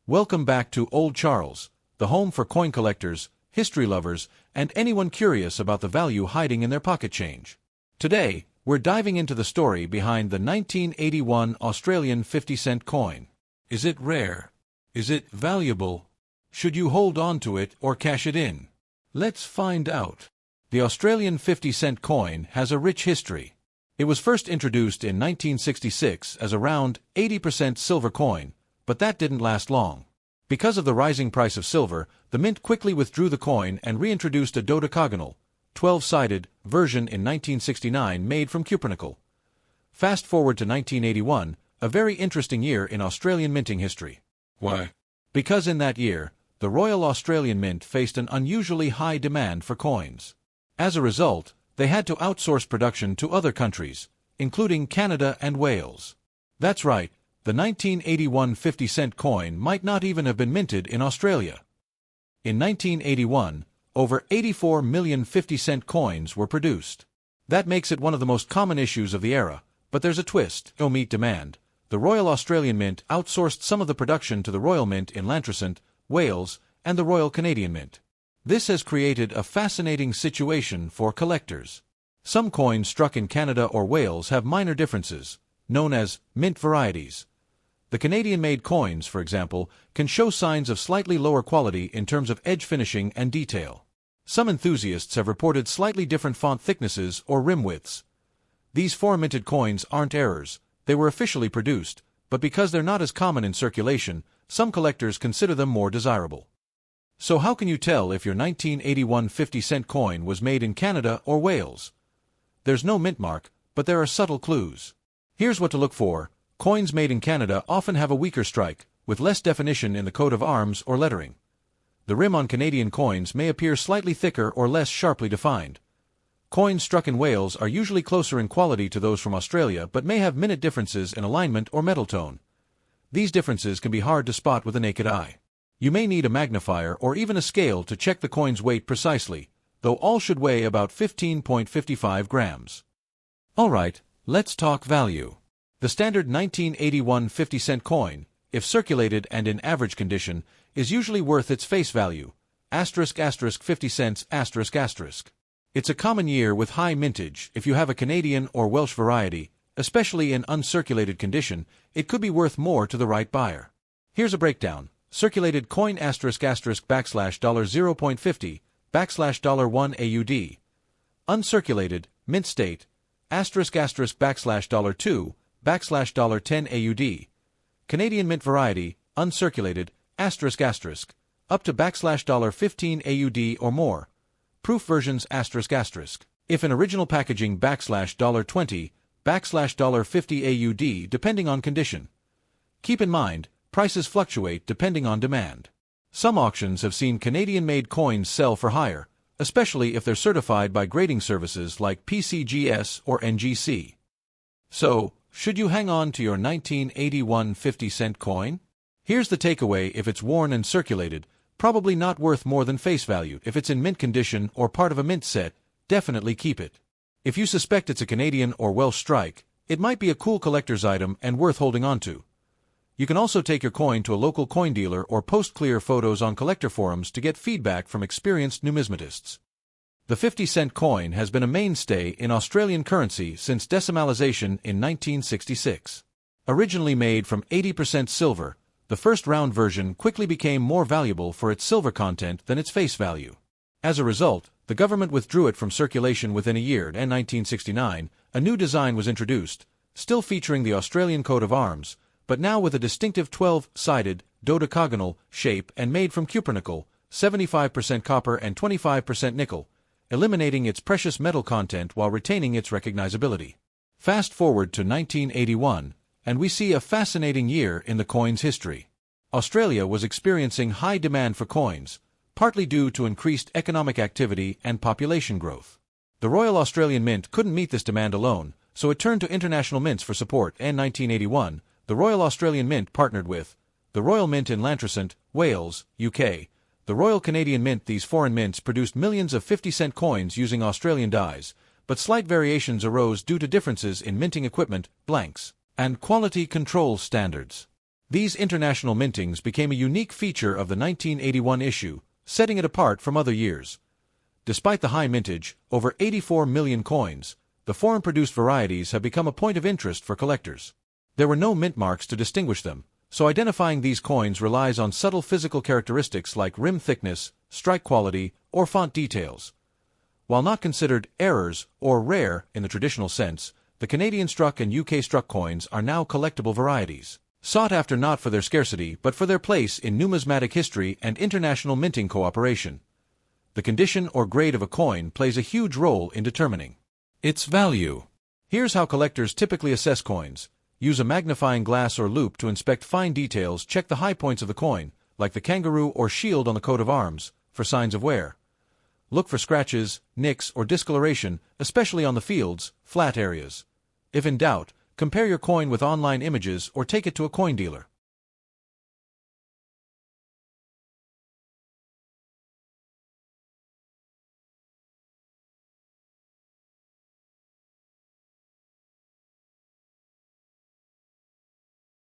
Welcome back to Old Charles, the home for coin collectors, history lovers, and anyone curious about the value hiding in their pocket change. Today, we're diving into the story behind the 1981 Australian 50-cent coin. Is it rare? Is it valuable? Should you hold on to it or cash it in? Let's find out. The Australian 50-cent coin has a rich history. It was first introduced in 1966 as a round 80% silver coin, but that didn't last long. Because of the rising price of silver, the mint quickly withdrew the coin and reintroduced a dodecagonal, 12-sided, version in 1969 made from cupronickel. Fast forward to 1981, a very interesting year in Australian minting history. Why? Because in that year, the Royal Australian Mint faced an unusually high demand for coins. As a result, they had to outsource production to other countries, including Canada and Wales. That's right. The 1981 50-cent coin might not even have been minted in Australia. In 1981, over 84 million 50-cent coins were produced. That makes it one of the most common issues of the era, but there's a twist. To meet demand, the Royal Australian Mint outsourced some of the production to the Royal Mint in Lantricent, Wales, and the Royal Canadian Mint. This has created a fascinating situation for collectors. Some coins struck in Canada or Wales have minor differences, known as mint varieties. The Canadian-made coins, for example, can show signs of slightly lower quality in terms of edge finishing and detail. Some enthusiasts have reported slightly different font thicknesses or rim widths. These foreign-minted coins aren't errors. They were officially produced, but because they're not as common in circulation, some collectors consider them more desirable. So how can you tell if your 1981 50-cent coin was made in Canada or Wales? There's no mint mark, but there are subtle clues. Here's what to look for. Coins made in Canada often have a weaker strike, with less definition in the coat of arms or lettering. The rim on Canadian coins may appear slightly thicker or less sharply defined. Coins struck in Wales are usually closer in quality to those from Australia but may have minute differences in alignment or metal tone. These differences can be hard to spot with the naked eye. You may need a magnifier or even a scale to check the coin's weight precisely, though all should weigh about 15.55 grams. Alright, let's talk value. The standard 1981 50-cent coin, if circulated and in average condition, is usually worth its face value, *** 50 cents ***. It's a common year with high mintage. If you have a Canadian or Welsh variety, especially in uncirculated condition, it could be worth more to the right buyer. Here's a breakdown. Circulated coin *** $0.50 $1 AUD. Uncirculated, mint state, *** $2 $10 AUD. Canadian mint variety, uncirculated, ***, up to $15 AUD or more. Proof versions ***. If in original packaging $20, $50 AUD depending on condition. Keep in mind, prices fluctuate depending on demand. Some auctions have seen Canadian-made coins sell for higher, especially if they're certified by grading services like PCGS or NGC. So, should you hang on to your 1981 50-cent coin? Here's the takeaway: if it's worn and circulated, probably not worth more than face value. If it's in mint condition or part of a mint set, definitely keep it. If you suspect it's a Canadian or Welsh strike, it might be a cool collector's item and worth holding on to. You can also take your coin to a local coin dealer or post clear photos on collector forums to get feedback from experienced numismatists. The 50-cent coin has been a mainstay in Australian currency since decimalisation in 1966. Originally made from 80% silver, the first round version quickly became more valuable for its silver content than its face value. As a result, the government withdrew it from circulation within a year. In 1969, a new design was introduced, still featuring the Australian coat of arms, but now with a distinctive 12-sided, dodecagonal shape and made from cupronickel, 75% copper and 25% nickel, eliminating its precious metal content while retaining its recognizability. Fast forward to 1981, and we see a fascinating year in the coin's history. Australia was experiencing high demand for coins, partly due to increased economic activity and population growth. The Royal Australian Mint couldn't meet this demand alone, so it turned to international mints for support. In 1981, the Royal Australian Mint partnered with the Royal Mint in Lantricent, Wales, UK, the Royal Canadian Mint. These foreign mints produced millions of 50-cent coins using Australian dies, but slight variations arose due to differences in minting equipment, blanks, and quality control standards. These international mintings became a unique feature of the 1981 issue, setting it apart from other years. Despite the high mintage, over 84 million coins, the foreign-produced varieties have become a point of interest for collectors. There were no mint marks to distinguish them, so identifying these coins relies on subtle physical characteristics like rim thickness, strike quality, or font details. While not considered errors or rare in the traditional sense, the Canadian struck and UK struck coins are now collectible varieties, sought after not for their scarcity but for their place in numismatic history and international minting cooperation. The condition or grade of a coin plays a huge role in determining its value. Here's how collectors typically assess coins. Use a magnifying glass or loupe to inspect fine details. Check the high points of the coin, like the kangaroo or shield on the coat of arms, for signs of wear. Look for scratches, nicks, or discoloration, especially on the field's flat areas. If in doubt, compare your coin with online images or take it to a coin dealer.